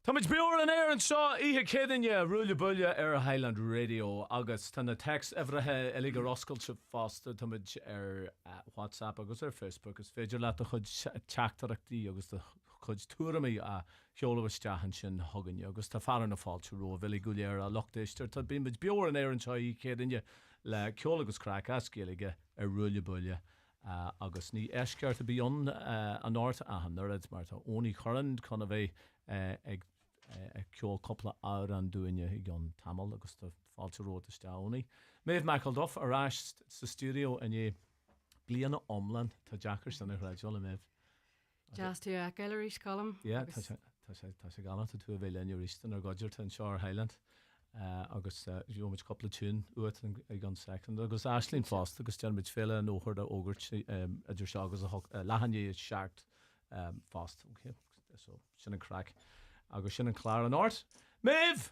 Táid beor an air an seo ihe cédanne Ruille Buille ar Highland Radio agus tána text ehrethe elige roscailte fásta táid ar WhatsApp agus ar Facebook agus féidir leat a chud teachtarachtaí agus chud túraí a cheolalahisteachan sin thuganne agus tá fearan na fáilte ro bhfuil goléir a lochtéisteir tá bíid beor an air an seo ihe cédanne le ceolagus crack ascéige ar Ruille Buille. Agus ní eisceart a bíon an áirt ahan ar mar tá óní choran chuna bheith ag ceol coppla áir an dúine i gan tamil agus tá fáilte róta steánaí. Méh Michael Duff arás sa studio in é bliana omlan tá Jackar sanna ráidiola méh. Jazz tú a galleries Colm. Yeah, tá sé galanta tú a bheith lein ristan ar gaidir an Seár Highland. Agus bhíomid coppla tún uat ag gan second agus Aislín fásta agus teanmid féile an óthir a ógurt idir se agus lehanné seart fást. So sin an crack. Agus sin an chlár an áirt. Méh!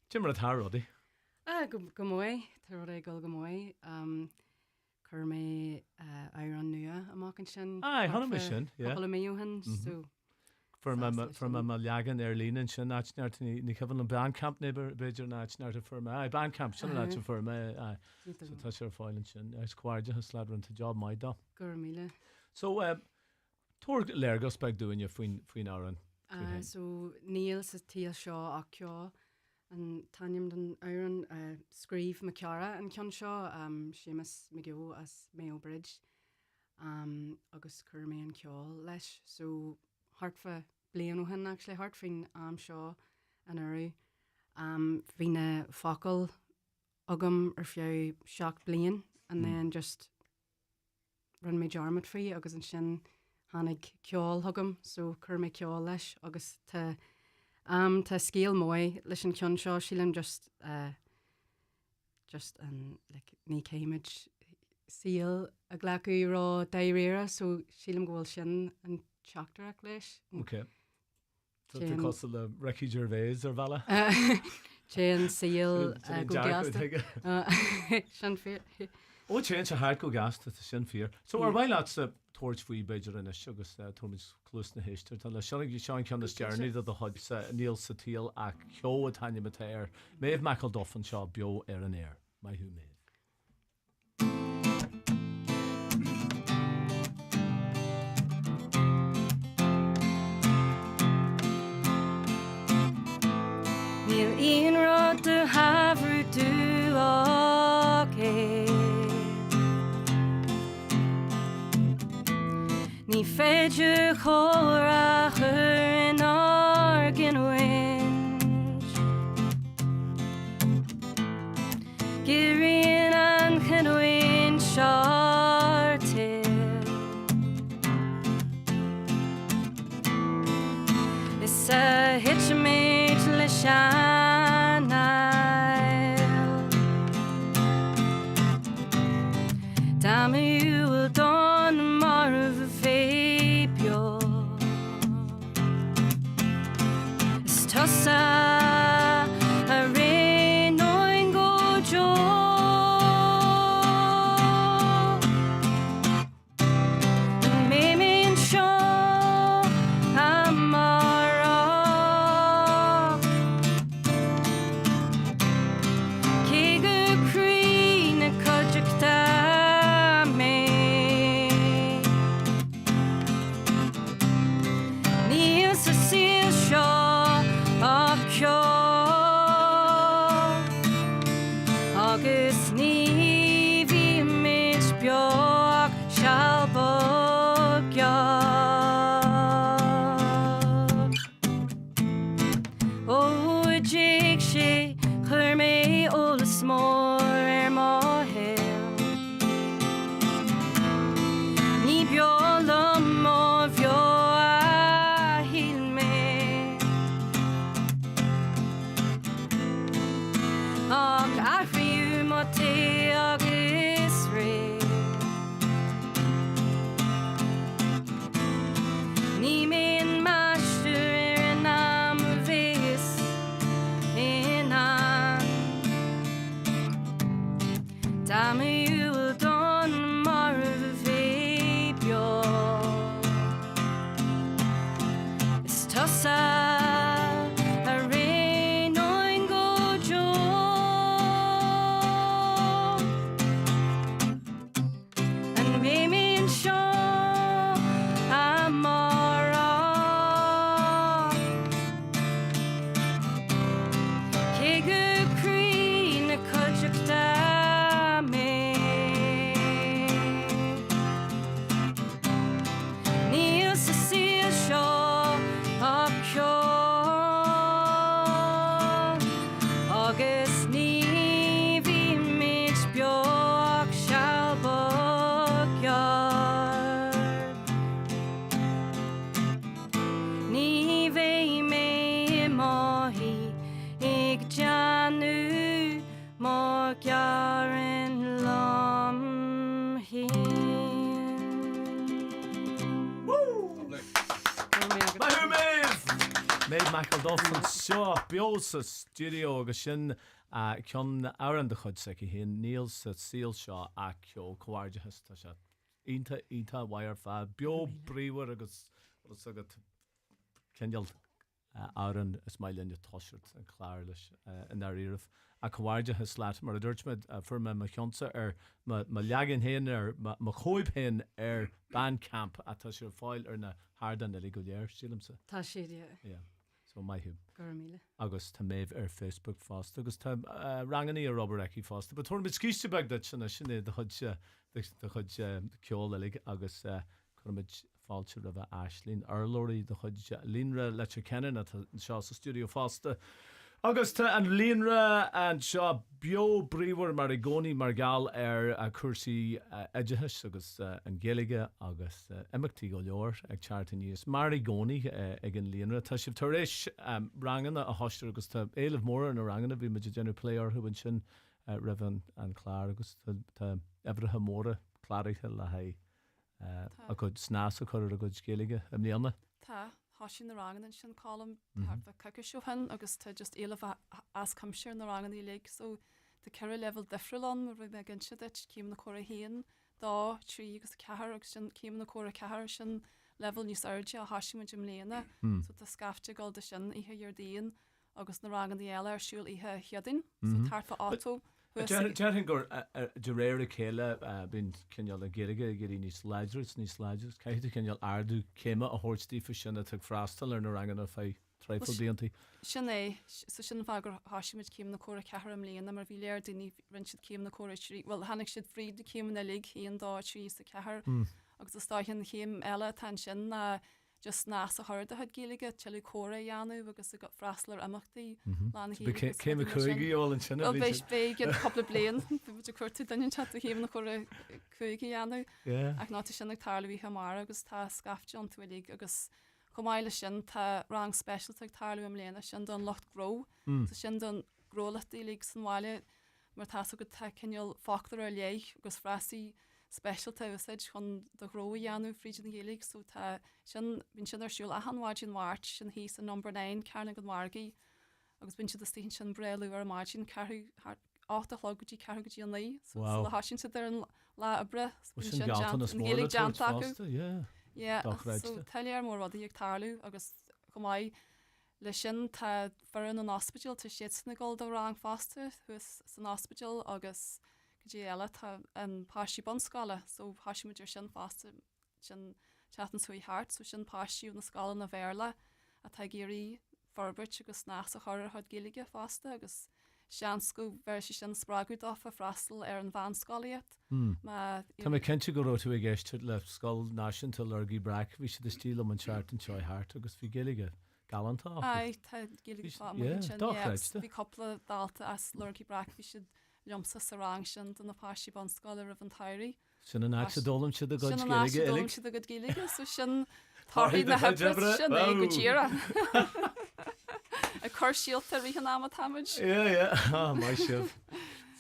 Timar a tá rudaí? Go mói, tá rud é go mói. Chur mé ar an nua amach an sin. Hanna mé sin, Couple méúhan, so... From a legan lín an sin náitneart ní cehann an Bandcamp neighbor beidir náitneart a firma. Bandcamp sin náit a firma. So tá sé ar fáilann sin. Ars cuairde has sladran ta job maidá. Gur míle. So tuair léirgus beag dúine faoin áran. So níl sa tíal seo ach ceá an tanim den áran scríb me ceara an cean seo sémas me go as Mayo Bridge agus chur mé an ceáil leis. So hartfa blianúhan actually hart fin seo an áú. Bhína focail agam ar fiú seach blian and then just run mé jarmad faoi agus an sin hánig ceáil thugam, so chur mé ceáil leis agus tá scéal mói leis an ceann seo sílim just an ní céimiid síl a ghlacu rá daréire, so sílim gohfuil sin an teachtarach leis. Okay. So tú cos le Ricky Gervais ar bhela? Té an síl go gasta. Sin fér. Ó té se háir go gasta sin fear. So ar bhaile sa toirt faoi beidir in agus tuaid clús na héisteir. Tá le seannig seán ceanna stearnaí a chuid sa níl sa tíal ach ceo a taine matéir. Méh Michael Duff an seo beo ar an air. Mai hú méh. Níl íon rud de habrú tú ácé. Ní féidir chóir a chur in argin winch. Gíríonn an chinwin seartil. Is a hitchmate le seanail. Dámú will don mar of a fébio. Is tusa a rain oin go jo. Mémin seo amara. Cégu crí na codjacta me. Níl sa síl seo ach seo. Agus ní bhí mis beag seall boggeach. Ó déag sé chur mé ólas mór ar má héil. Ní beollam má bheo a híl mé. Ach ahriú má té agus ré. Ní mén máistir ar an am bhés in an. Dámú will don mar of a fébio. Is tusa Méid McElduffin seo beol sa studio agus sin ceann áran de chud sa hén níl sa síl seo a ceo comhairdeachas tá se ínta bhair fa beo bríomhar agus agad ceal áran is mailinn de toisirt an chláir leis in áíirih a comhairdeachas leat mar a dúirtmid fur me cheansa ma leagan héin ma chóib héin bandcamp a tá sé fáil na hádan go léir sílamsa. Tá sé So maithú. gur míle. Agus tá méh Facebook fásta agus tá ranganí a Robert Ecky fásta, but thorn bit scíiste bag dat sinna sinné de chud ceol lig agus chumid fáilte ra bheith Aislín Arlóirí de chud línra leit kennen a seo sa studio fásta. Agus tá an líonra an seo bio bríomhar mar i gcónaí mar gal a cuasaí éideachas agus an ggéalaige agus imachtaí go leor ag teartta níos mar i gcónaí ag an líonra. Tá sibh tar éis rangana a thoiste agus tá éileh mór an rangana bhí muidir déanú pléir thubann sin rah an chláir agus tá ebrethe móra chláirthe le a go snás a chuir a go ggéalaige am líana. Tá sin na rangan an sin colm caice seohan agus tá just éileh as cumseir na rangan í le so de ceir level defriúlan mar bh gin si cíim na chora héan dá trí agus cehar agus sin cíim na chora cehar sin level níos airde a hasisiú Jim léana so tá scafte gáil de sin ihe dhear daon agus na rangan í eile arsúil ihe cheadin so tarfa átó. Dearthain gur de réir a chéile bín cinneal a ggéige gurí níos leidris caiite cinneal ardú céime a thuirtífa sinna tu freistal ar na rangan a fé treifil díontaí. Sin é sin bhagur hasisiid céim na chora cehar léana mar bhí léir duine rinn siad céim na chora trí well hanig siad fríd de céim na lig híon dá trí sa cehar agus stáin chéim eile tan sin na just nás a thuirda had géige teú chora dheanú agus a go freislar amachtaí céime chuigiáil an sinna béis bé gin coppla blian beidir chuirtú dain chat a chéim na chora chuigi dheanú ach ná sinna tarlaí mar agus tá scafte an tuig agus chomáile sin tá rang special ag tarlaú am léana sin don locht gro sin don grólaí lí san bháile mar tá go ceal fachtar ar léich agus freisí special taid chun do gro dheanú fríd na géig so tá sin bhín sin arsúil a anháidín mát sin hí an number 9 cearna go margaí agus bin si a stín sin breú ar mágin ceú átalogutí cegadí an lí so hasin si ar an lá a bre taar mór rudí ag tarlú agus gomáid le sin tá fearan an hospital tá siad na gáil do rang fásta chus san hospital agus dé eile an páisiú bonscala so hasisiidir sin fásta sin chatan suí hart so sin páisiú na scala na bhéla a tá géirí forbert agus nás a choir had géige fásta agus sean go bhar si sin sppragu áfa freistal ar an bhanscalaíad. Tá mé cinnte go tú ag géiste le sscoil náisiúnta argaí braic bhí si de stíl am an seart an seo hart agus bhí géige galantá. Tá bhí coppla dáta as lurgaí braic bhí si Jomsa sa rang sin don na páisiú bonscala a an tairí. Sin an dólam si a go géige so sin táí na he sin é go tíra. A chur síalta rí an am tamid? mai sibh.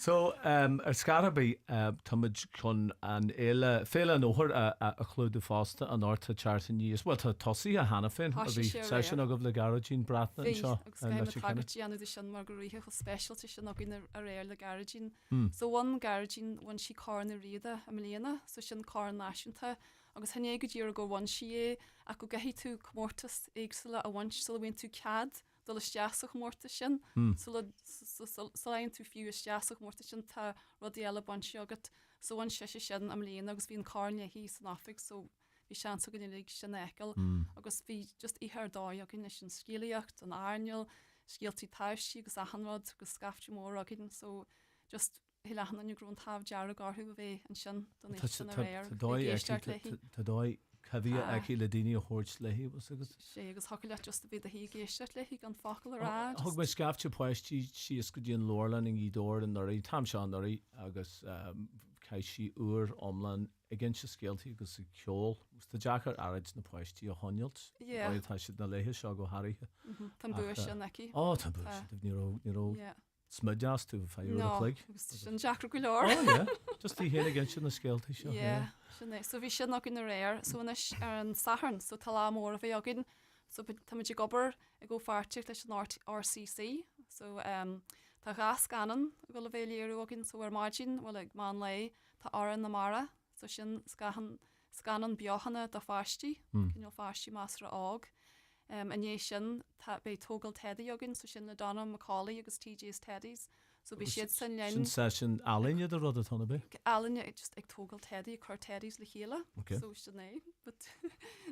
So ar scarabí tamid chun an éile féile an óthir a chlúdú fásta an áirta teartta níos. Well tá tosaí a hena féin a bhí sin a go le garadín bratna seo anú sin mar go ríthe chu specialta sin a gine a réir le garadín. So bhain garadín bhain si cá na riada a mléana so sin cá náisiúnta agus henné go dtíar go bhain si é a go gahí tú cummórtas éagsile a bhaint so bhain tú cad do le steasach mórta sin salaon tú fiú steasach mórta sin tá rudí eile bansi agat so bhain se sin am léana agus bhíon cáne hí san áfik so bhí sean so gan lig sin eiceil agus bhí just ihar dá a gin sin scíalaíocht an airneil scíaltí taisí agus ahanrad agus scafte mór a gin so just hí lehan an grún tah dear a garthú a bheith an sin don sin a réir Tá Cabhí aici le daine a thuirt lehí agus sé agus ho le just a bhí a hí géisteart lehí gan facail rá. Thg me scafte poisttí si is go dtíon lólan in ídóir an orí tam seán orí agus cai si uair omlan a gin se scéaltaí agus i ceol gus tá deachar arid na poisttí a honilt tá si na léthe seo go hairíthe. Tá bu sin aici? Tá bu níró smudjas tú fáú alig. Sin Jackar go leir? Just í héna gin sin na scéaltaí seo. Sinné so bhí sin nach in réir so ar an saharn so tal mór a bheith agin So tá muid gobar I go farteach leis an RCC, so tá gá scanan go le bhéléirú agin so margin bhfuil ag man lei tá áan na mara, so sin scanan beochanna do fáistí, cinil fáistí más ra ág. Ané sin bé tógal teddy agin, so sin na Donna Macaulay agus TJ's Teddies. So be siad san lein. Sin session Aline the rud atá be. Aline just ag tógal teddy cur teddies le chéile. Okay. So sin é, but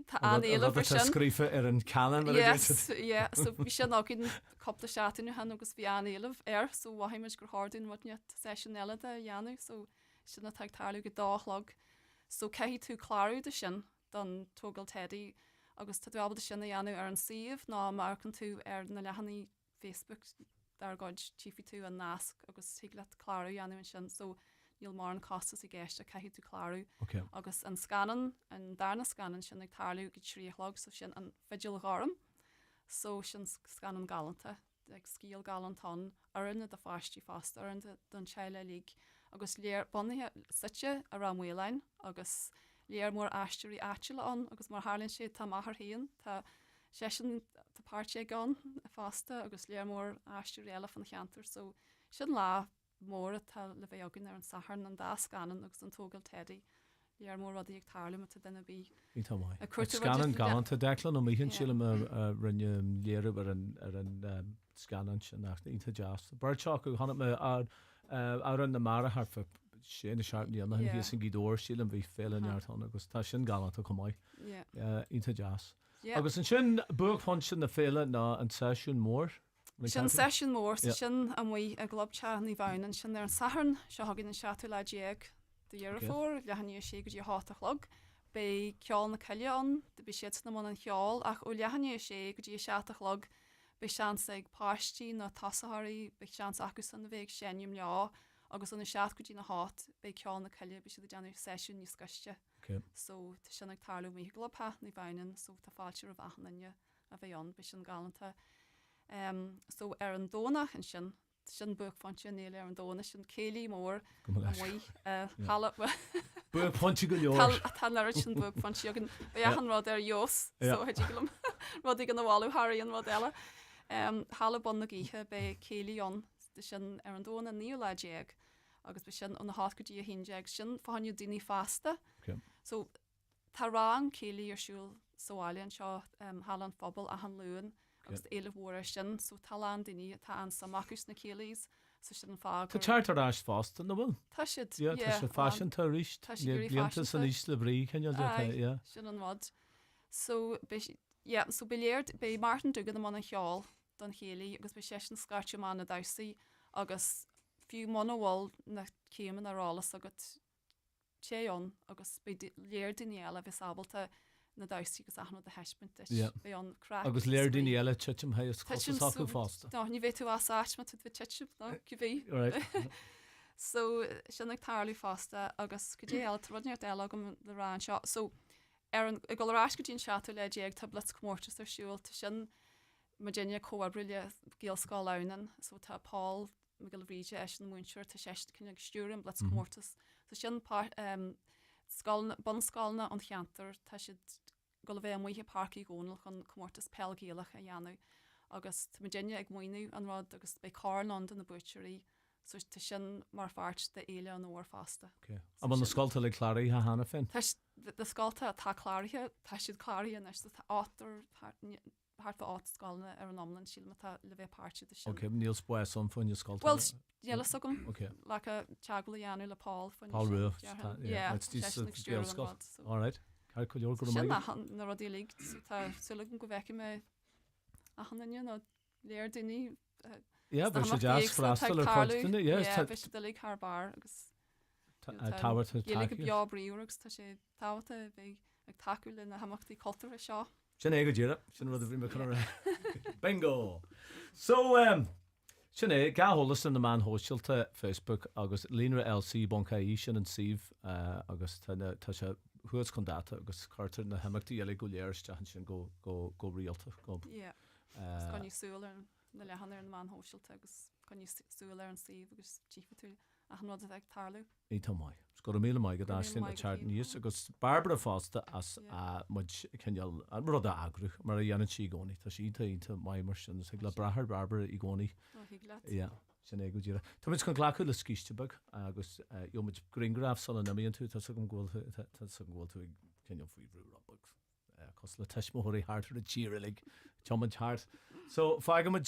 tá anéile for sin. Scrífa an canan. Yes, yeah. So be sin agin couple chatinu han agus bhí anéile so wahiimiid gur hardún wat net session eile de Janu, so sin na tag tarlu go dálog. So cehí tú clarú de sin don tógal teddy agus tá dwabal de sin na Janu an sih ná marcan tú na lehanní Facebook dar god chiefy tú an nasc agus higlet clarú Janu an sin, so níl mar an costas I gceiste cehí tú clarú. Okay. Agus an scanan an darna scanan sin ag tarlú go trílog so sin an fidil garm, so sin scanan galanta ag scíal galantán arinna de fáistí fast arinna don Chile League agus léir bonithe site a ramhléin agus léir mór aisteí áile an agus mar hálinn sé tá maithar haon tá sé tá páirte gan fásta agus léir mór aisteí eile fan cheantar, so sin lá mór tá le bheith agin ar an saharn an dá scanan agus an tógal teddy léir mór rudí ag tarlum a denna bí. Scanan galanta delan ó míhinn síle a rinne léireh ar an scanan sin nach ínta jazz. Barteach go hanna me ar an na mara harfa sé na seartní an hí sin gídóir síle bhí féileartán agus tá sin galanta go maiid ínta jazz. Agus an sin buach fan sin na féile ná an sesiún mór. Sin session mór sin am mui a globte ní bhain sin ar an saharn se hagin an seaú le déag de dhearfór lehanní sé go dtí hátalog, Bei ceáil na ceileán de be siad na man an cheáil ach ó lehanní sé go dtí seatalog be sean ag páistí na tasathirí be sean acu san na bhéh sénim leá agus an seaad go dtí na hát be ceáil na ceile be si deanú sesiún níos scaiste. So tá sin ag tarlú mí globthe ní bhainan so tá fáiltear a bhachanine a bheith be sin galanta. So ar an dónach an sin buch fan sin néile ar an dóna sin célí mór hala buch fanti go leor. Tá leir sin buch fan sigan an rud ar jos so hetílumm rud gan bháú Harí an rud eile. Hala bon na gíthe be célíon de sin ar an dóna níú le déag agus be sin an na hát go dtí a hindeag sin fáinniu daoine fásta. So tá rang célí arsúil soáilian seo halan fphobal a an luúin agus éile bhór sin so talán daoine tá an samachús na célís so sin fá. Tá teart arás fásta na bhfuil? Tá siad tá sé fashion tá ríist líanta san ísle brí ceal sin an mud. So so beléirt be Martin dugad am an cheáil don chéalaí agus be sé an scartú man na dasaí agus fiú manhil na céman arálas agat séón agus léir daine eile bheits ábalta na dasaí agus aithna de heispint be an crack. Agus léir daine eile tuitim heas acu fásta. No, ní bhéh tú ásáisma tu bh tuitib ná go bhí. So sin ag tarlú fásta agus go dé eile rudneart eile go le rán seo. So ar an goráis go dtíon seaú le déag tablet cummórtas ar siúil tá sin Virginia cóabrile géal scá lenan so tá Paul me go ríide é an múinseir tá sé cinnig stúrin blat cummórtas. So sin bonscálna an cheantar tá si go bheith muothe parcí gcónal chun cummórtas pellgéalach a dhéanú agus Virginia ag muoinú an rud agus be Carland na butcherí so tá sin mar fart de éile an óir fásta. Am an na scoilta le chláirí ha hána fin? De scoilta tá chláirithe tá siad chláirí an tá átar hartfa áit scalna ar an omlan síl tá le bheith páirte de sin. Níl spóis son fún scoilta? Well, déile sagm le a teagla dhéanú le Paul fún Paul Ruille. All right. Cair go leor go sin na rodí lí tá sulúgan go bheice me a hanine nó léir duine be sé jazz frastal ar chuine be de lí car bar agus táhairt beabríú agus tá sé táhata bheith ag taú le na hamachtaí cultúir seo. Sin é go ddíire sin rud a bhí me chu bingo. So sin é gahollas in na man hóisiilta Facebook agus líonra LC boncaí sin an sih agus tá sé thuas chun data agus cartar na hamachtaí eile go léiriste sin go rialta go. Gan ní súil na lehan ar an man hóisiilta agus gan ní súil ar an sih agus tífa tú a han rud ag tarlú. Ítá mai. Sco mí mai go dáslinn a teart níos agus Barbara fásta as mud ceal rud a agruch mar a dhéanaan sí gcónaí tá sí ínta mai mar sin ag le brathir Barbara i gcónaí. Sin é go díra. Tá muid chun ghlaú le scíistebag agus muid Greengraf sal na íon tú tá go ghil tú cean faoi brúrabag. Cos le teismóirí háart a tíir lig teid háart. So feigimiid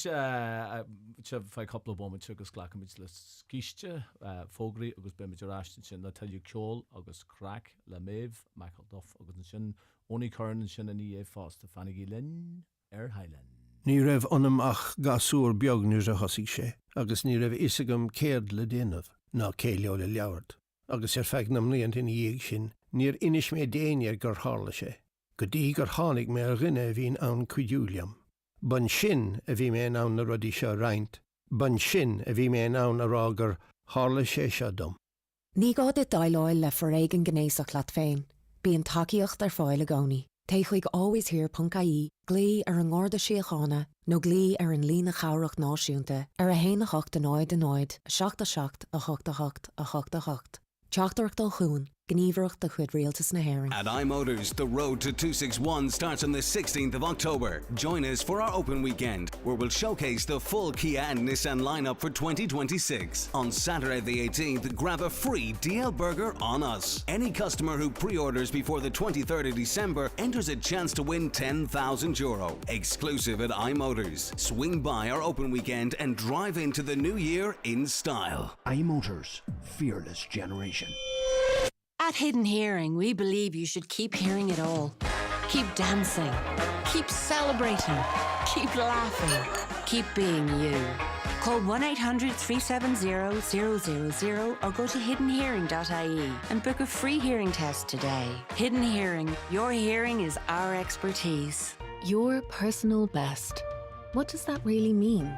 fe coppla bóid agus ghlachaid le scíiste fógraí agus be meidirráiste sin le taú ceol agus crack le méh Michael Duff agus an sin óní chuann sin a ní é fásta fannaí linn Highland. Ní raibh anam ach gasúr beagnús a thosaigh sé, agus ní raibh isagam céad le déanamh ná céileo le leabhart. Agus feicnam líon in dhéag sin, níor inis mé déanaar gur hála sé. Go dtí gur tháinig mé a rinne a bhín ann cuidiúliam. Ban sin a bhí mé ann na rudí seo roinnt. Ban sin a bhí mé ann a rá gur hála sé seo dom. Ní gád i dáileáil le forréigen gnééisach leat féin. Bíon takeíocht ar fáil a gánaí. Téigh alwayshere.ie, glí ar an ngorda síochána, nó glí ar an lína chabhracht náisiúnta ar a héanach 8 7 8 Teachtarach dul chuún, gníomhreacht de chuid rialtas na hÉireann. At iMotors, the road to 261 starts on the 16th of October. Join us for our open weekend, where we'll showcase the full Kia and Nissan lineup for 2026. On Saturday the 18th, grab a free DL burger on us. Any customer who pre-orders before the 23rd of December enters a chance to win €10,000. Exclusive at iMotors. Swing by our open weekend and drive into the new year in style. iMotors, fearless generation. At Hidden Hearing, we believe you should keep hearing it all. Keep dancing. Keep celebrating. Keep laughing. Keep being you. Call 1-800-370-000 or go to hiddenhearing.ie and book a free hearing test today. Hidden Hearing. Your hearing is our expertise. Your personal best. What does that really mean?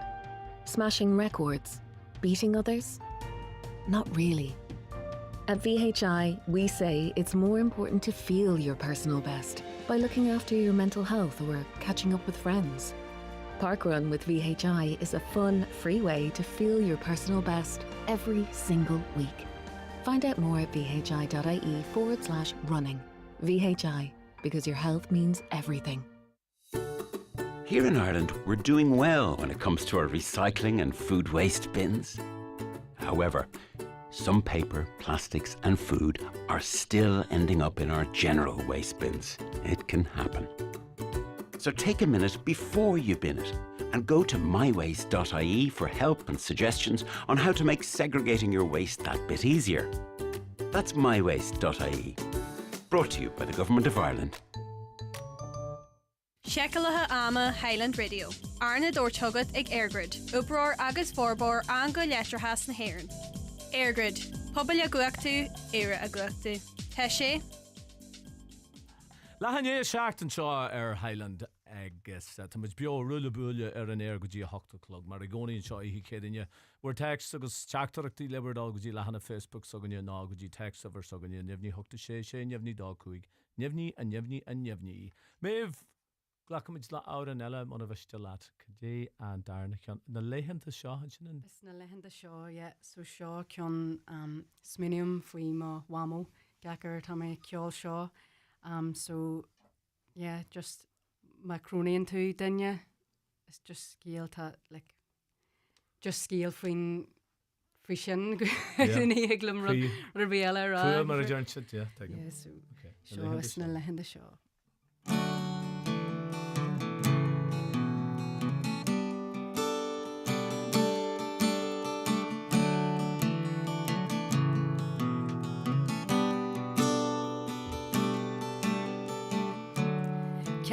Smashing records? Beating others? Not really. At VHI, we say it's more important to feel your personal best by looking after your mental health or catching up with friends. Parkrun with VHI is a fun, free way to feel your personal best every single week. Find out more at vhi.ie/running. VHI, because your health means everything. Here in Ireland, we're doing well when it comes to our recycling and food waste bins. However, some paper, plastics and food are still ending up in our general waste bins. It can happen. So take a minute before you bin it and go to mywaste.ie for help and suggestions on how to make segregating your waste that bit easier. That's mywaste.ie. Brought to you by the Government of Ireland. Shekelatha ama Highland Radio. Arna Dortugad ag Airgrid. Uproar agus forbor an go letrahas na hÉireann. Airgrid. Pobl a gluachtu, éire a gluachtu. Tá sé? Lehanné seachtain seo ar Highland agus tá muid beo Ruille Buille ar an air go dtí 8 mar a gcónaíonn seo hí cédaine. Bhuair text agus teachtarachtaí lebardal go dtí lehanana Facebook so gonne ná go dtí text over so gonne nimhní 86 nimhní 2 nimhní a nimhní a nimhní. Méh glachamid le ára eile mna bheiste leat dé an darna cean na léhananta seo sin. Is na lehananta seo, so seo cean sminium faoi má wamo gachar tá mé ceol seo. So, just my cronian tú dinne. It's just scale just scale faoin sin ní eglum rabéala ra. Fuair mar a dhearn siad, so seo is na lehananta seo.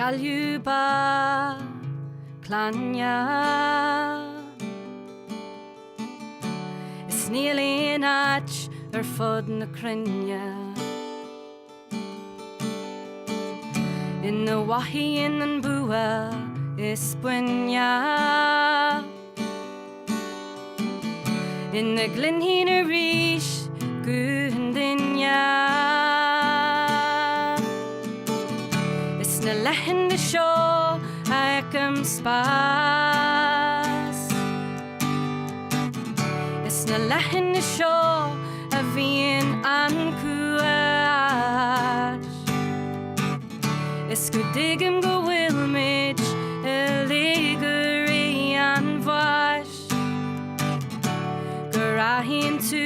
Caluba Clanya Is nearly an arch fod na crinne In the wahin and bua is bunya In the glinhina rish guhendinya Na lehan de seo ag am spas Is na lehin na seo a bhíon an cuas. Is go digim go bhfuil mid a ligurí an bhais. Go rahíonn tú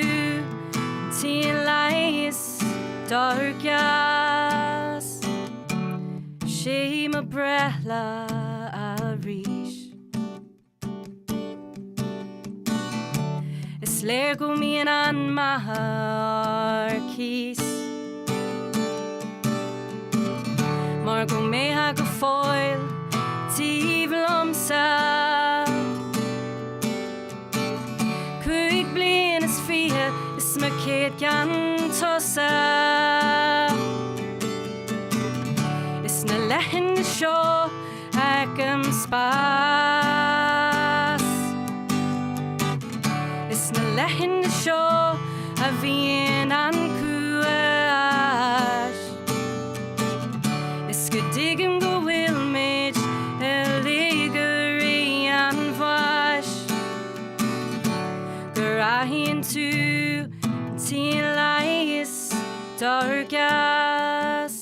tí leis dargas. Sé ma brethla a rís. Is léir go míon an mahar cís. Mar go méthe go fáil tíbhlomsa. Cuig blian is fihe is ma céad gan tosa. Is na lehin na seo ag am spas. Is na lehin na seo a bhíon an cuas. Is go digim go bhfuil mid a ligurí an bhais. Go rahíonn tú tí leis dargas.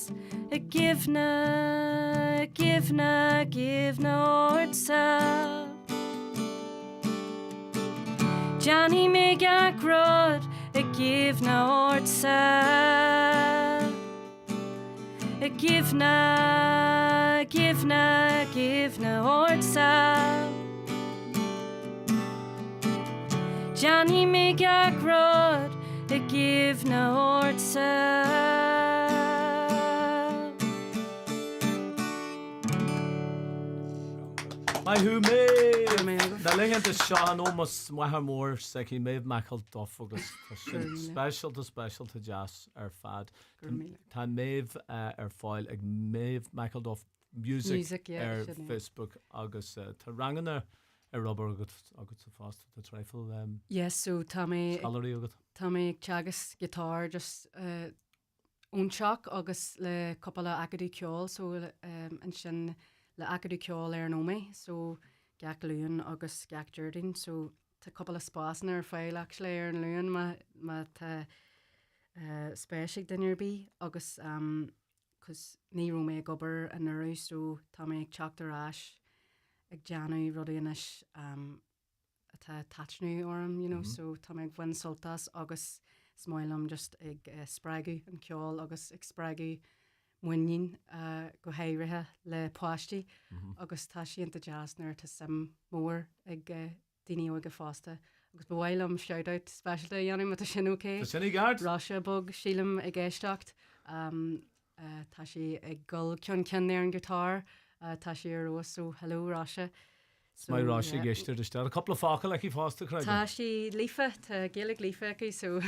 A givna ortsa. Johnny me gagrod a givna ortsa. A givna ortsa. Johnny me gagrod a givna ortsa. Mai hu mé na lehénta seo an ómas maithe mór sa í méh mechail dofagus special to jazz ar fad. Tá méh ar fáil ag méh mechail dof music ar Facebook agus tá ranganna ar Robert agus sa fásta tá treifil Yes, so tá mé scalarí agat. Tá mé teagas guitar just únseach agus le coppla agadú ceol so an sin le agadú ceol ar nómé so gac luúin agus gac Jordin so tá coppla spásan ar fáil actually ar an luúin ma tá spéisiigh duine bí agus cos ní ró mé gobar an nuú so tá mé ag teachtar ás ag deanú rudaí inis atá taitnú orm, you know, so tá mé ag bhain soltas agus smáilm just ag sppragu an ceol agus ag sppragu muin go héirithe le páistí agus tá sianta jazznar tá sam mór ag daine óige fásta agus bhhailm shoutout specialta dhéanam mata sin ócé. Tá sinna gard? Ráise bug sílam ag éisteacht tá si ag gol cean ar an guitar tá si ar rós so hello Ráise. Mai ráise géistir de a couple of fácail le í fásta craig. Tá si lífa tá géala lífa acu so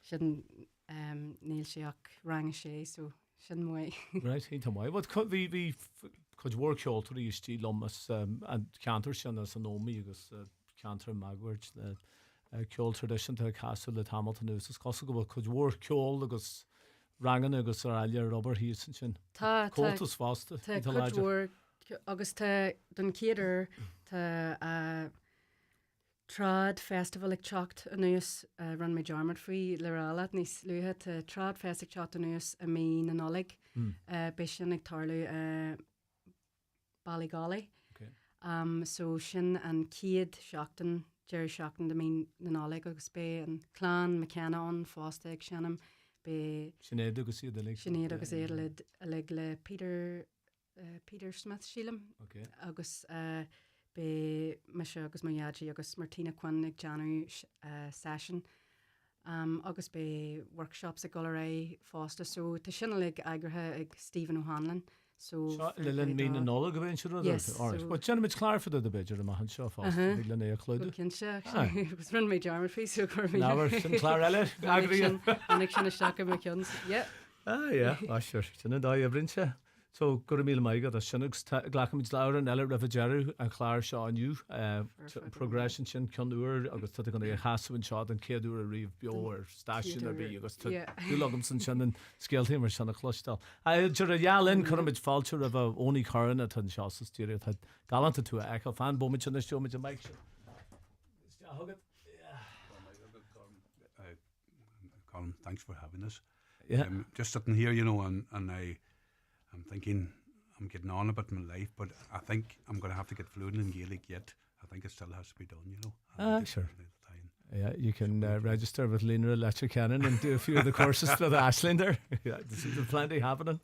sin níl séach rang sé so sin muoi. Right, hí tá mai. Wat hí chud workshoptarí istí lomas an cantar sin as an nóí agus cantar magward le ceol tradition tá casú le Hamilton ús cos go bh chud workceol agus rangan agus ar eile Robert hí sin. Tá cótas fásta. Tá chud agus tá don céidir tá Trad Festival ag teacht anuas run mé Jarmard faoi le rála níos luúthe tá Trad Fest ag teacht anuas a mí na nolig be sin ag tarlú Ballygally. So sin an ciad seachtain Jerry seachtain de mí na nolig agus bé an clán McKenna an fásta ag sinam be Sinéad agus iad Sinéad agus éad le Peter Smith sílam agus be me se agus maiadí agus Martina Quinn ag Janu session agus be workshops a golaré fásta so tá sinna le agrathe ag Stephen O'Hanlon so le linn mí an nóla go bhéon siú But Jenna mit chlár fa a beidir am an seo fásta ag lenne a chlúide. Cinse agus run mé Jarmard faoi so chu Náhar sin chlár eile agraí annig sinna seacha me cions. Sure sinna dá a brinse. So gur mí maigad a sinnagus ghlacham leir an eile rah dearú an chláir seo aniu progression sin ceanúir agus tu gan chasamhain seo an céadú a riomh beir staisiún a bhí agus túlagam san sin an scéaltaí mar sena chlostal. Dúir a dhealinn chumid fáilte a bh óní choranna tan seo sa tíir galanta tú ag fan bomid sin stúid a meid sin. Colm, thanks for having us. Yeah. Just sitting here, you know, and I'm thinking I'm getting on a bit in my life, but I think I'm going to have to get fluent in Gaelic yet. I think it still has to be done, you know. Sure. Yeah, you can register with Lena Electric Cannon and do a few of the courses for the Ashland there. Yeah, there's plenty happening.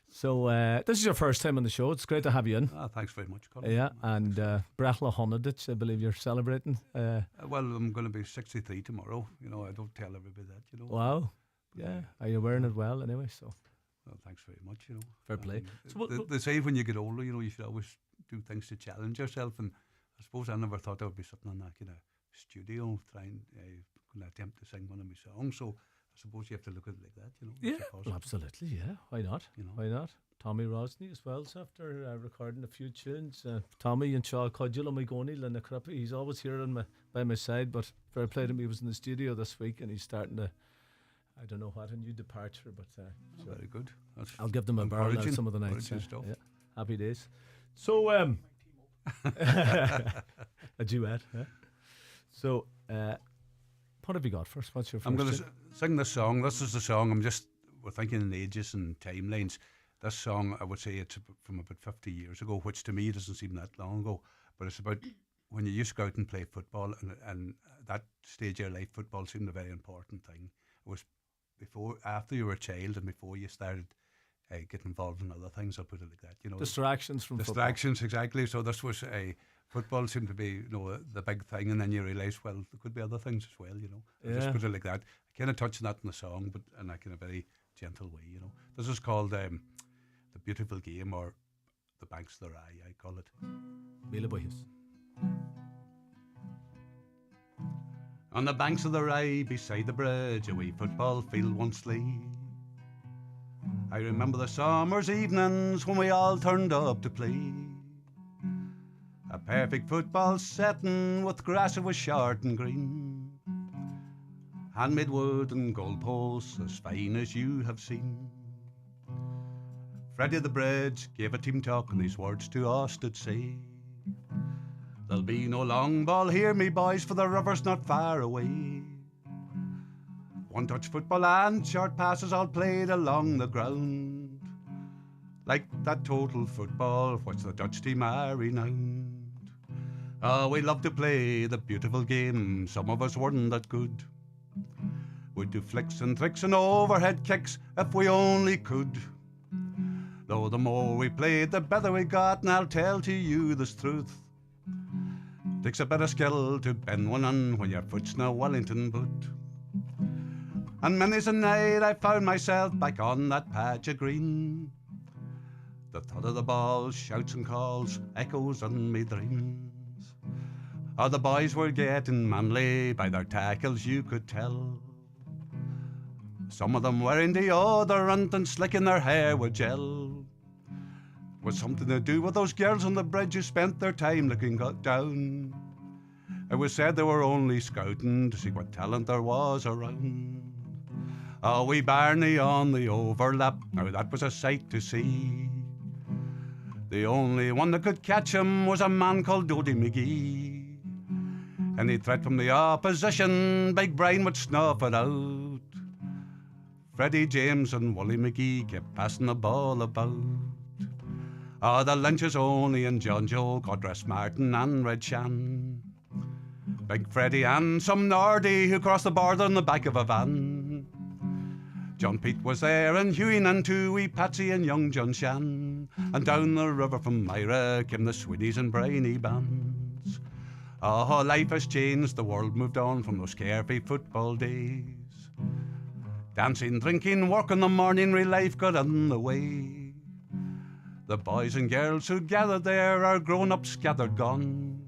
So this is your first time on the show. It's great to have you in. Thanks very much, Colm. Yeah, and Brachla Honadich, I believe you're celebrating. Well, I'm going to be 63 tomorrow. You know, I don't tell everybody that, you know. Wow. Yeah. Are you wearing it well anyway? So. Well, thanks very much, you know. Fair play. So they say when you get older, you know, you should always do things to challenge yourself. And I suppose I never thought I would be sitting in that kind of studio trying to attempt to sing one of my songs. So I suppose you have to look at it like that, you know. Yeah, well, absolutely, yeah. Why not? You know. Why not? Tommy Rosny as well, so after recording a few tunes. Tommy and Shaw Cudgel and my Gonil and the Cruppy, he's always here by my side, but fair play to him, he was in the studio this week and he's starting to, I don't know what, a new departure, but so very good. I'll give them a barrel out some of the nights. Yeah. Happy days. So a duet. Yeah. So what have you got first? What's your first? I'm going to sing this song. This is the song. We're thinking in ages and timelines. This song, I would say it's from about 50 years ago, which to me doesn't seem that long ago, but it's about when you used to go out and play football, and that stage of your life, football seemed a very important thing. It was after you were a child and before you started getting involved in other things, I'll put it like that. You know, distractions from distractions, exactly. So this was football seemed to be, you know, the big thing, and then you realise, well, there could be other things as well, you know. Yeah. Just put it like that. I kind of touched that in the song, but in a kind of very gentle way, you know. This is called The Beautiful Game, or The Banks of the Rye, I call it. Mila Boyes. On the banks of the Rye, beside the bridge, a wee football field once lay. I remember the summer's evenings when we all turned up to play. A perfect football setting with grass that was short and green, handmade wood and goalposts as fine as you have seen. Freddie the Bridge gave a team talk and these words to us did say, there'll be no long ball here, me boys, for the river's not far away. One-touch football and short passes all played along the ground, like that total football which the Dutch team are renowned. Oh, we love to play the beautiful game, some of us weren't that good. We'd do flicks and tricks and overhead kicks if we only could. Though the more we played, the better we got, and I'll tell to you this truth. Takes a bit of skill to bend one on when your foot's no Wellington boot. And many's a night I found myself back on that patch of green. The thud of the ball, shouts and calls, echoes on me dreams. Oh, the boys were getting manly, by their tackles you could tell. Some of them wearing deodorant and slicking their hair with gel. Was something to do with those girls on the bridge who spent their time looking down. It was said they were only scouting to see what talent there was around. Oh, wee Barney on the overlap, now that was a sight to see. The only one that could catch him was a man called Dodie McGee. Any threat from the opposition, Big Brian would snuff it out. Freddie James and Wally McGee kept passing the ball about. Oh, the Lynches only and John Joe, Codras Martin and Red Shan. Big Freddie and some Nordy who crossed the border in the back of a van. John Pete was there and Hughie and too, wee Patsy and young John Shan. And down the river from Myra came the Swinnies and Briny bands. Oh, life has changed, the world moved on from those carefree football days. Dancing, drinking, work in the morning, real life got in the way. The boys and girls who gathered there are grown-ups gathered gone.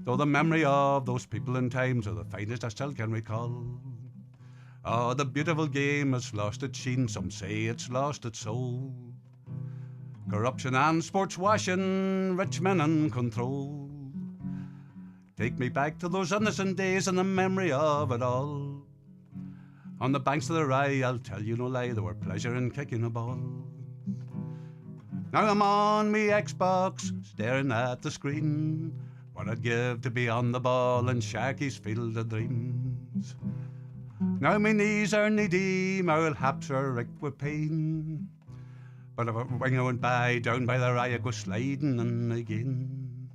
Though the memory of those people and times are the finest I still can recall. Oh, the beautiful game has lost its sheen, some say it's lost its soul. Corruption and sports washing, rich men in control. Take me back to those innocent days and the memory of it all. On the banks of the Rye, I'll tell you no lie, there were pleasure in kicking a ball. Now I'm on me Xbox, staring at the screen. What I'd give to be on the ball in Sharky's Field of Dreams. Now my knees are knee-deep, my old haps are wrecked with pain. But when I went by, down by the Rye, I go sliding in again.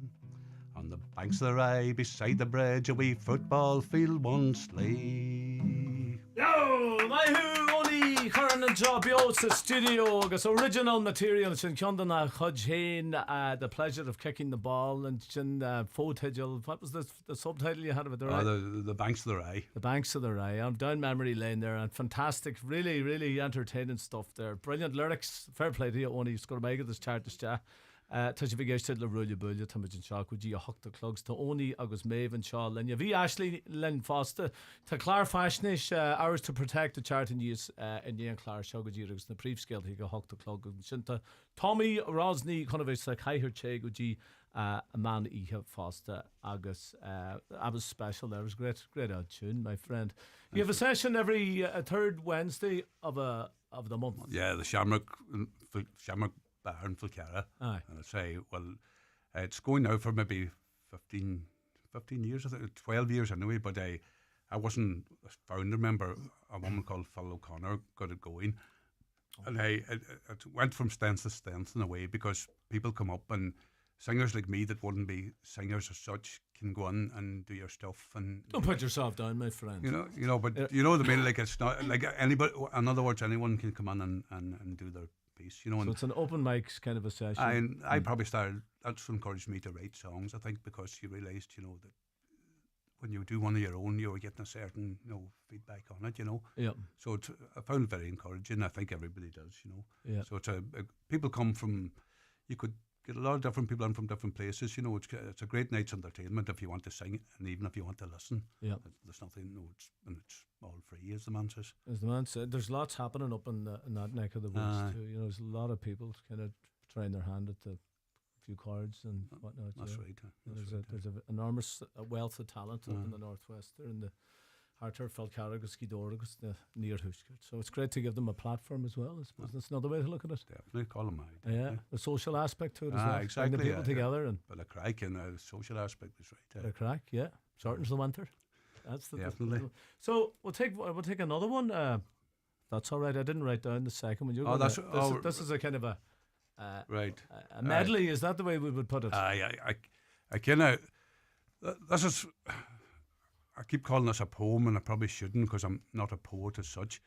On the banks of the Rye, beside the bridge, a wee football field once lay. Yo, my who only current and job the studio agus original material sin Condan a Chudjane, the pleasure of kicking the ball and sin photigil. What was the subtitle you had of it? The banks of the Rye. The banks of the Rye. I'm down memory lane there, and fantastic, really, really entertaining stuff there. Brilliant lyrics. Fair play to you, only you've got to make it this chart this year. Tá sé bhí geiste le Ruille Buille tá muid an seo go dtí a hocht clugs tá óní agus méh an seo lenne bhí Ashley len fásta tá clár fasnis hours to protect the chart in use in dhéan clár seo go dtí agus na príomhscéaltaí go hocht clug sinta Tommy Rosny chuna bhéh sa caiithir té go dtí a man ihe fásta agus I was special there. It was great old tune, my friend. You have a session every third Wednesday of the month. Yeah, the Shamrock Bar in Ferriter. Aye. And I'd say, well, it's going now for maybe 15 years, I think, 12 years anyway, but I wasn't a founder member. A woman called Phil O'Connor got it going. And it went from strength to strength in a way because people come up and singers like me that wouldn't be singers as such can go in and do your stuff. And don't put yourself down, my friend. You know, but you know what I mean? Like, it's not like anybody, in other words, anyone can come in and do their piece, you know. So it's an open mic kind of a session. I probably started, that's what encouraged me to write songs, I think, because you realised, you know, that when you do one of your own, you were getting a certain, you know, feedback on it, you know. Yeah. So I found it very encouraging. I think everybody does, you know. Yeah. So it's people come from, you could get a lot of different people in from different places, you know. It's a great night's entertainment if you want to sing, and even if you want to listen. Yeah. There's nothing, no, it's all free, as the man says. As the man said, there's lots happening up in that neck of the woods too. You know, there's a lot of people kind of trying their hand at the few cards and whatnot. That's right. There's an enormous wealth of talent up in the northwest there, in the Harter, Falcarragus, Skidorgus, the near Huskert. So it's great to give them a platform as well. I suppose that's another way to look at it. Definitely, call them out. Yeah, the social aspect to it as well. Exactly. Bring the people together and. But a crack and a social aspect is right. A crack, yeah. Shortens the winter. That's the definitely. So we'll take another one. That's all right. I didn't write down the second one. This is a kind of a right a medley. Is that the way we would put it? I kind of this is. I keep calling this a poem, and I probably shouldn't because I'm not a poet as such.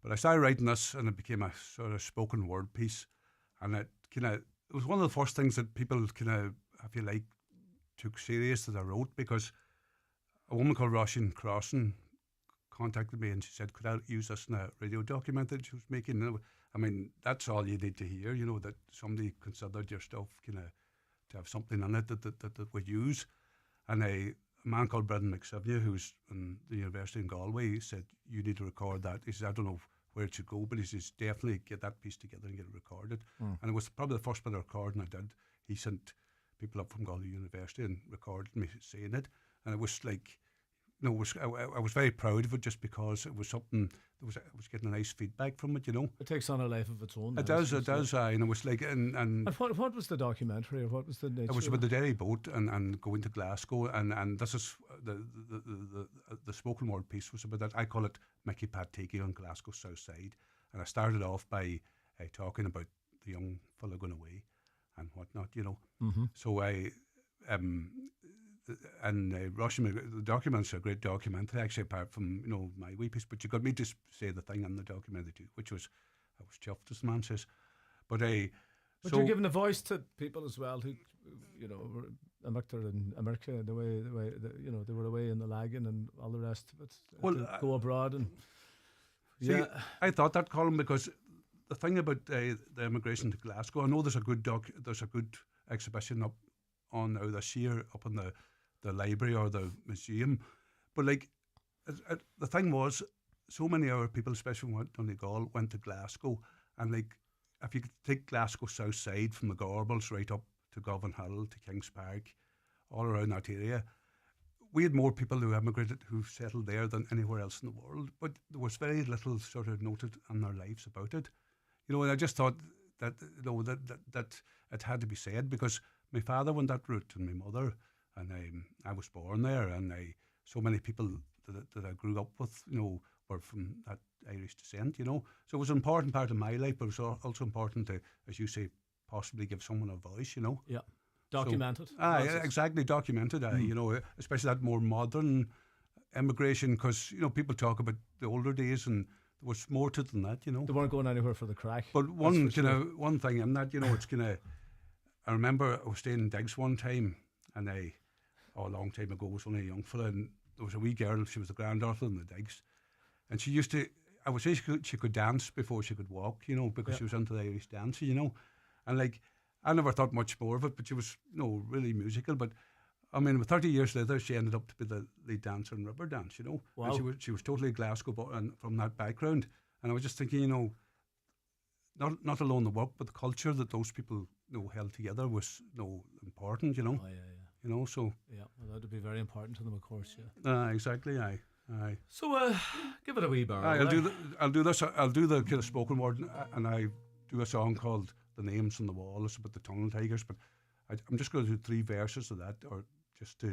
But I started writing this, and it became a sort of spoken word piece, and it was one of the first things that people kind of, if you like, took serious that I wrote, because a woman called Roisin Crossan contacted me and she said, could I use this in a radio document that she was making? I mean, that's all you need to hear, you know, that somebody considered your stuff kind of to have something in it that we use. And a man called Brendan McSivney, who's in the University in Galway, said, you need to record that. He says, I don't know where it should go, but he says, definitely get that piece together and get it recorded. And it was probably the first bit of recording I did. He sent people up from Galway University and recorded me saying it. And it was like, you know, I was very proud of it just because it was something, I was getting a nice feedback from it, you know. It takes on a life of its own. It does, and it was like, and what was the documentary, or what was the nature? It was about the Derry boat and going to Glasgow, and this is the spoken word piece was about that. I call it Mickey Pat Takey on Glasgow South Side, and I started off by talking about the young fella going away and whatnot, you know. So Russian, the document's a great documentary, actually, apart from, you know, my wee piece, but you got me to say the thing in the documentary too, which was, I was chuffed, as the man says. But you're giving a voice to people as well who, you know, were in America, the way you know, they were away in the lagging and all the rest of it. Go abroad and see, I thought that, Colm, because the thing about the immigration to Glasgow, I know there's a good exhibition up on now this year up in the library or the museum, but like the thing was, so many of our people, especially when Donegal, went to Glasgow, and like if you could take Glasgow South Side from the Gorbals right up to Govan Hill to Kings Park, all around that area, we had more people who emigrated, who settled there than anywhere else in the world, but there was very little sort of noted in their lives about it, you know. And I just thought that, you know, that it had to be said, because my father went that route and my mother, and I was born there, and so many people that I grew up with, you know, were from that Irish descent, you know. So it was an important part of my life, but it was also important to, as you say, possibly give someone a voice, you know. Yeah. Documented. Exactly, documented, you know, especially that more modern immigration, because, you know, people talk about the older days and there was more to it than that, you know. They weren't going anywhere for the crack. But one thing in that, you know, it's kind of, I remember I was staying in Diggs one time, and a long time ago, I was only a young fella, and there was a wee girl, she was the granddaughter in the Diggs, and she used to, I would say she could dance before she could walk, you know, because she was into the Irish dance, you know, and like, I never thought much more of it, but she was, you know, really musical. But I mean, 30 years later, she ended up to be the lead dancer in Riverdance, you know. Wow. And she was totally Glasgow and from that background. And I was just thinking, you know, not alone the work, but the culture that those people, you know, held together was, you know, important, you know. Oh, yeah. You know, so. Yeah, well, that would be very important to them, of course, yeah. Exactly, aye. So, give it a wee bar. I'll do the kind of spoken word, and I do a song called The Names on the Wall. It's about the Tunnel Tigers, but I'm just going to do 3 verses of that, or just to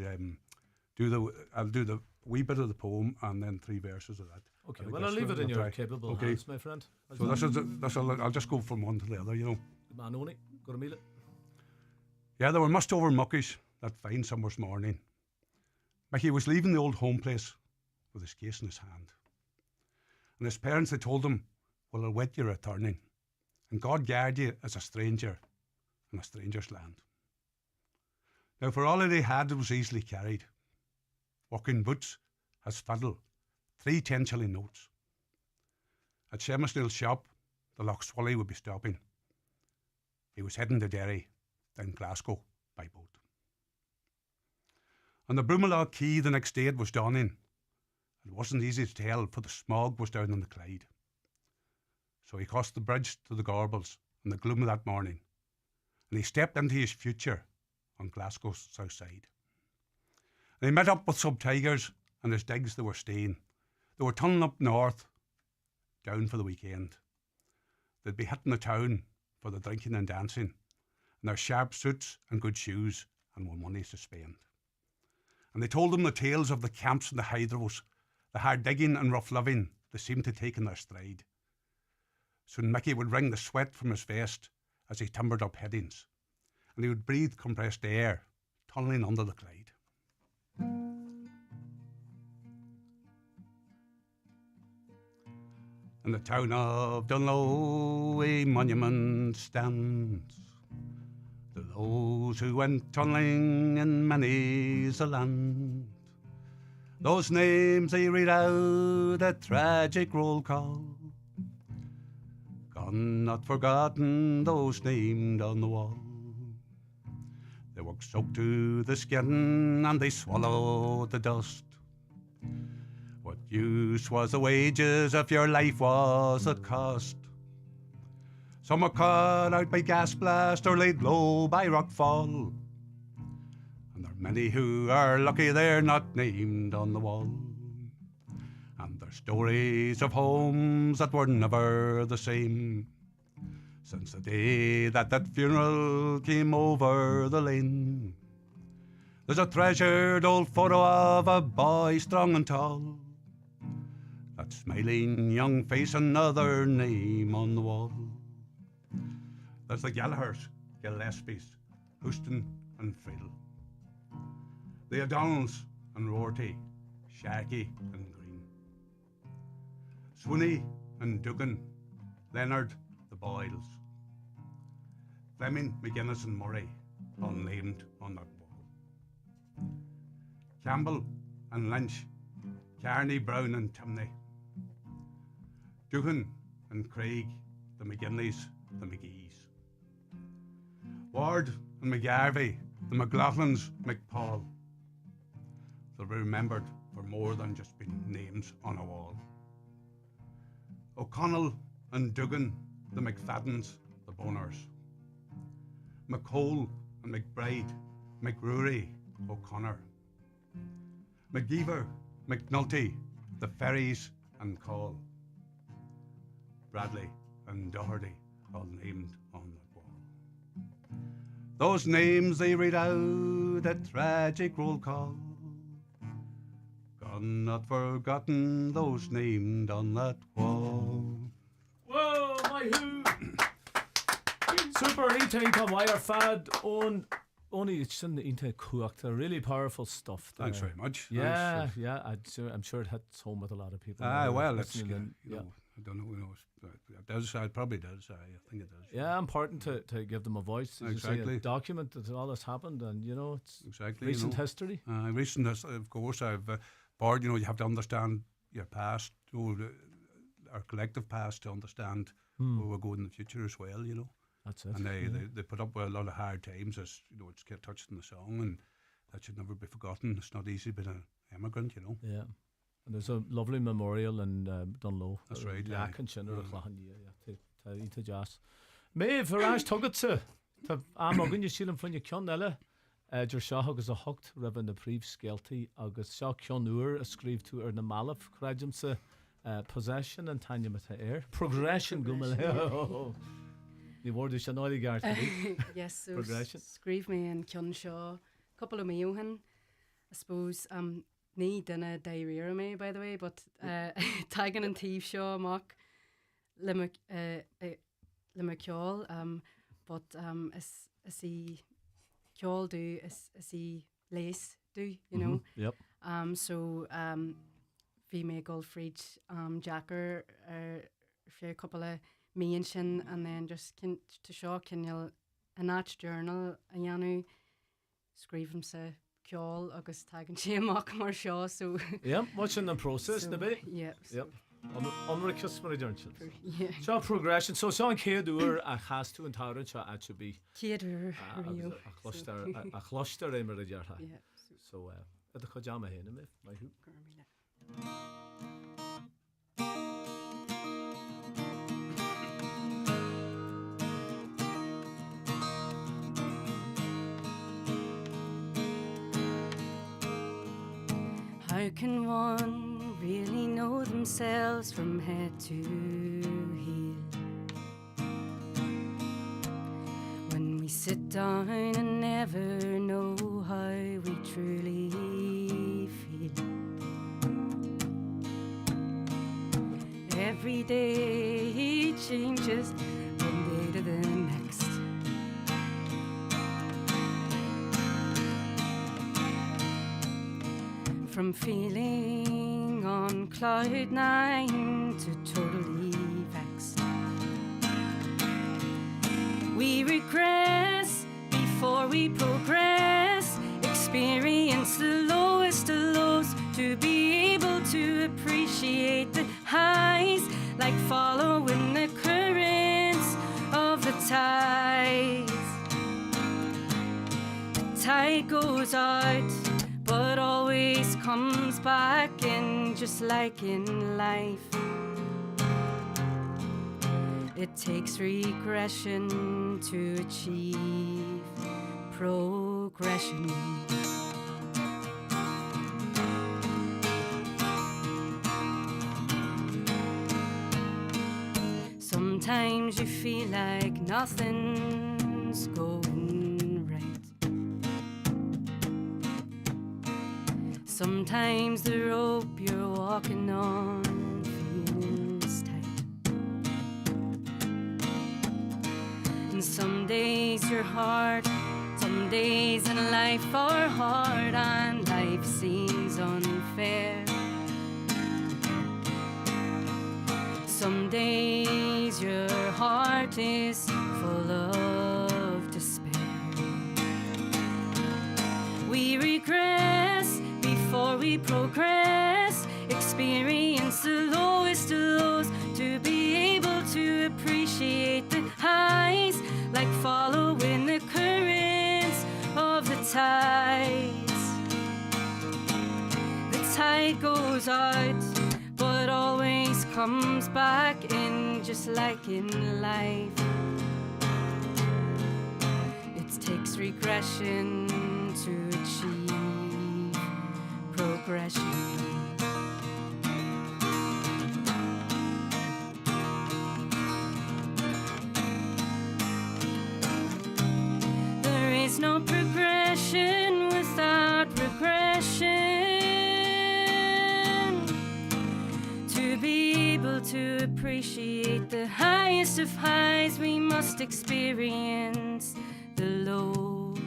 I'll do the wee bit of the poem and then 3 verses of that. Okay, well, I'll leave it in your capable hands, my friend. So I'll just go from one to the other, you know. Man only, go to meet it. Yeah, there were mussed over muckies that fine summer's morning. Mickey was leaving the old home place with his case in his hand. And his parents, they told him, well, I'll wait you returning, and God guard you as a stranger in a stranger's land. Now, for all that he had, it was easily carried. Working boots, his fiddle, 3 10-shilling notes. At Shemisnill's shop, the Lochswilly would be stopping. He was heading to Derry, down Glasgow, by boat. On the Brumalog Quay the next day it was dawning. It wasn't easy to tell, for the smog was down on the Clyde. So he crossed the bridge to the Gorbals in the gloom of that morning, and he stepped into his future on Glasgow's south side. And he met up with some tigers and his digs they were staying. They were tunneling up north, down for the weekend. They'd be hitting the town for the drinking and dancing, and their sharp suits and good shoes, and more money to spend. And they told him the tales of the camps and the hydros, the hard digging and rough living they seemed to take in their stride. Soon Mickey would wring the sweat from his vest as he timbered up headings, and he would breathe compressed air, tunnelling under the Clyde. In the town of Dunlow a monument stands to those who went tunnelling in many's a land. Those names they read out a tragic roll call, gone not forgotten, those named on the wall. They were soaked to the skin and they swallowed the dust. What use was the wages if your life was at cost? Some were caught out by gas blast or laid low by rock fall, and there are many who are lucky they're not named on the wall. And there's stories of homes that were never the same since the day that funeral came over the lane. There's a treasured old photo of a boy strong and tall, that smiling young face, another name on the wall. There's the Gallaghers, Gillespies, Houston and Friedel, the O'Donnells and Rorty, Shaggy and Green, Swinney and Duggan, Leonard the Boyles, Fleming, McGuinness and Murray, unnamed on that wall, Campbell and Lynch, Carney, Brown and Timney, Doohan and Craig, the McGinleys, the McGees, Ward and McGarvey, the McLaughlins, McPaul. They'll be remembered for more than just being names on a wall. O'Connell and Duggan, the McFaddens, the Boners, McCole and McBride, McRory, O'Connor, McGeever, McNulty, the Ferries and Call, Bradley and Doherty, all named on that wall. Those names they read out a tragic roll call, son not forgotten, those named on that wall. Whoa, my who! Super eating come wire fad on only it's in the into cookta, really powerful stuff there. Thanks very much. Yeah, Thanks. yeah, I'm sure it hits home with a lot of people. Well, it's, listening in. you know, I don't know, it does, it probably does, I think it does. Yeah, important to give them a voice. As Exactly. you say, document that all this happened, and you know, it's Exactly. recent history. Recent, of course, I've board, you know, you have to understand your past, you know, our collective past to understand where we're going in the future as well, you know. That's it. And they put up with a lot of hard times, as you know, it's get touched in the song, and that should never be forgotten. It's not easy being an immigrant, you know. Yeah. And there's a lovely memorial in Dunlow. That's right. Leach and Shinner to jazz. May Farage tugged to I'm going to see them from your Kionella. Dur Shah agus a hocht Reverend the Prieve Skelty agus Shah Kionur a scrive to the Malaf Krajum possession and Tanya Mata air. Progression Gumel. The word is Shanoli Gart. Yes, so Progression. Scrive me and Kion Shaw. Couple of meohan. I suppose need in a diarrhea me, by the way, but Tigan and Thief Shaw mock Limacol, but as he Kjol do as he lace do, you know. Yep. So vi me Goldfried Jacker for a couple of mention and then just to show can you a natch journal a yanu scrive him say Kjol agus tag and she mock more show so yeah, what's in the process so, the bit? Yep. Yep. Unrequest for redemption. Yeah. So progression. So Sean Kedur a has to entire it should be Kedur a cluster in Meridiana. Yeah. So at the Kojama here, my hoop. How can one really know themselves from head to heel? When we sit down and never know how we truly feel. Every day changes one day to the next. From feeling on cloud nine to totally vexed. We regress before we progress, experience the lowest of lows to be able to appreciate the highs, like following the currents of the tides. The tide goes out but always comes back in, just like in life. It takes regression to achieve progression. Sometimes you feel like nothing's going right. Sometimes the rope you're walking on feels tight. And some days you're hard, some days in life are hard, and life seems unfair. Some days your heart is full of despair. We regress before we progress, experience the lowest of lows to be able to appreciate the highs, like following the currents of the tides. The tide goes out but always comes back in, just like in life. It takes regression to achieve progression. There is no progression without regression. the highest of highs we must experience the lows.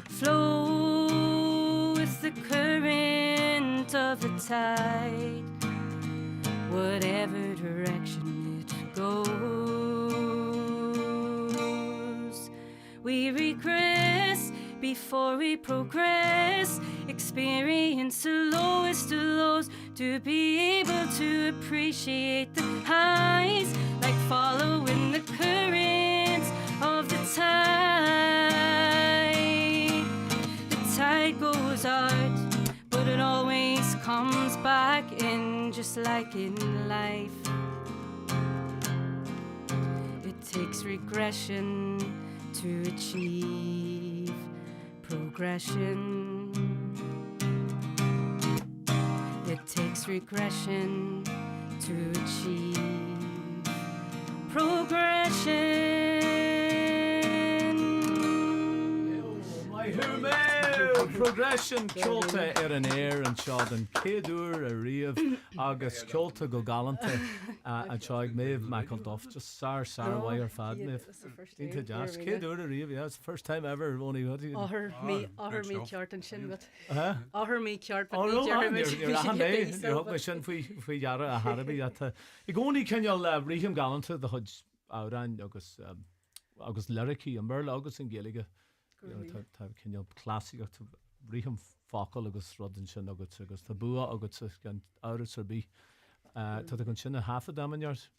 Flow with the current of the tide, whatever direction it goes. We regress before we progress, experience the lowest of lows, to be able to appreciate the highs, like following the currents of the tide. The tide goes out, but it always comes back in, just like in life. It takes regression to achieve progression. It takes regression to achieve progression. My human progression ceolta an air an seán an céadúr a riamh agus ceolta go galanta an seáid méh Michael Duff just sar why ar fad méh into jazz céadúr a riamh, yeah, it's the first time ever only what Áthar mí ceart an sin, but áthar mí ceart Oh no, you're sin faoi deara a Harabí I gcónaí ceanneal riam galanta the hudge árain agus lyricí an Merle agus an Gaeilge ceanneal clásica riam focail agus rudan sin agus tá bua agus gan áras ar bí tá gon sin a half a damanart.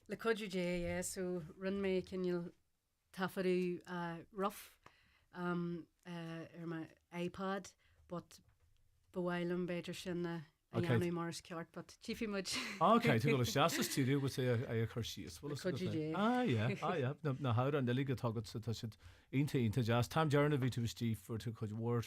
Le coidú dé, yeah, so run mé cinneal tafarú rough my iPad, but bhhailm beidir sin a dhéanú mars ceart, but tífi muid. Okay, tú go le seasta studio go sé a chur síos. Yeah. Na hair an delige tagad sa tá siad inta jazz. Tam dearna bhí tú Steve for tú chuid war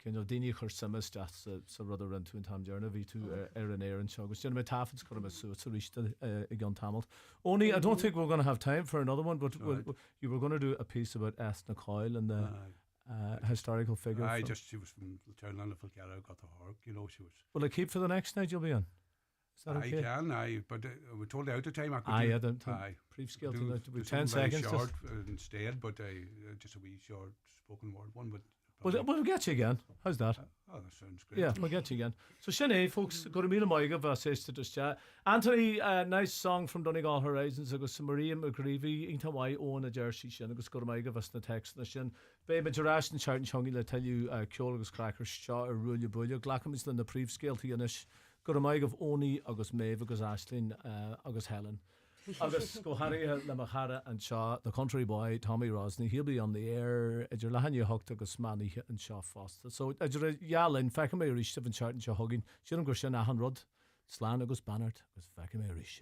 cin daine chur samas jazz sa rud a run tú an tam dearna bhí tú ar an air an seo. Agus dearna mé tafans chu me sú sa ríiste I gan tamalt. Only, I don't think we're going to have time for another one, but you were going to do a piece about Esna Coyle and the historical figure. She was from Townland of Fulgara, got the Hork, you know, she was. Will I keep for the next night you'll be on? Is that okay? But we told you out of time. Brief scale to that. 10 seconds. Short instead, but just a wee short spoken word one. But we'll get you again. How's that? Oh, that sounds great. Yeah, we'll get you again. So, Sinead, folks, go to meet Moiga versus to just chat. Anthony, nice song from Donegal Horizons. I got Maria McGreevy, Inta Wai own a jersey. Shin, I go to Moiga versus the text. Shin, baby, Jarash and Charton Chungy, let tell you, Kyolas Crackers, Shaw, or Ruille, Buille, Glackham is in the brief scale to Yanish. Go to Moiga of Oni, August Maeve, August Ashlyn, August Helen. Agus go Harry le Machara and Shaw, the country boy Tommy Rosny, he'll be on the air. Idir Lahanya Huck agus Manny and Shaw Foster. So Idir Yalin Feckamay Rish Stephen Charton Shaw Hugging. Shouldn't go Shin Ahan Rud, Slan agus Bannert, agus Feckamay Rish.